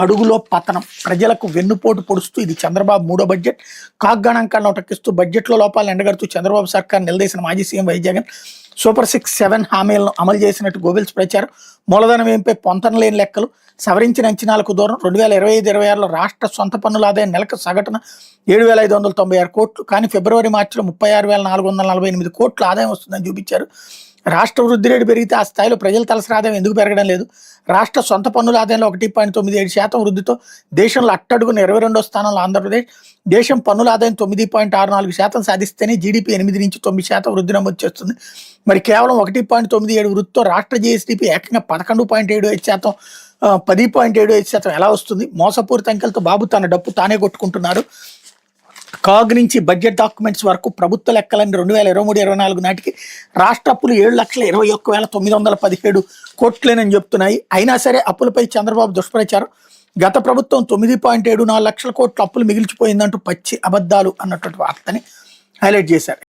అడుగులో పతనం, ప్రజలకు వెన్నుపోటు పొడుస్తూ ఇది చంద్రబాబు మూడో బడ్జెట్. కాగ్గణాంకాలను ఉటకిస్తూ బడ్జెట్లో లోపాలను ఎండగడుతూ చంద్రబాబు సర్కార్ నిలదీసిన మాజీ సీఎం వై జగన్. సూపర్ 6, 7 హామీలను అమలు చేసినట్టు గోబెల్స్ ప్రచారం. మూలధనం ఏంపై పొంతన లేని లెక్కలు, సవరించిన అంచనాలకు దూరం. 2025-26లో రాష్ట్ర సొంత పన్నుల ఆదాయం నెలకు సగటున 7,596 కోట్లు. కానీ ఫిబ్రవరి మార్చిలో 36,448 కోట్ల ఆదాయం వస్తుందని చూపించారు. రాష్ట్ర వృద్ధి రేటు పెరిగితే ఆ స్థాయిలో ప్రజల తలసరి ఆదాయం ఎందుకు పెరగడం లేదు? రాష్ట్ర సొంత పన్నుల ఆదాయంలో 1.97% వృద్ధితో దేశంలో అట్టడుగున 22వ స్థానంలో ఆంధ్రప్రదేశ్. దేశం పన్నుల ఆదాయం 9.64% సాధిస్తేనే జీడీపీ 8-9% వృద్ధి నమోదు చేస్తుంది. మరి కేవలం 1.97 వృద్ధితో రాష్ట్ర జీఎస్డీపీ ఏకంగా 11.75%, 10.75% ఎలా వస్తుంది? మోసపూరిత అంకెలతో బాబు తన డప్పు తానే కొట్టుకుంటున్నారు. కాగ్ నుంచి బడ్జెట్ డాక్యుమెంట్స్ వరకు ప్రభుత్వ లెక్కలన్నీ 2023-24 నాటికి రాష్ట్ర అప్పులు 7,21,917 కోట్లేనని చెప్తున్నాయి. అయినా సరే అప్పులపై చంద్రబాబు దుష్ప్రచారం. గత ప్రభుత్వం 9.74 లక్షల కోట్ల అప్పులు మిగిల్చిపోయిందంటూ పచ్చి అబద్ధాలు అన్నటువంటి వార్తని హైలైట్ చేశారు.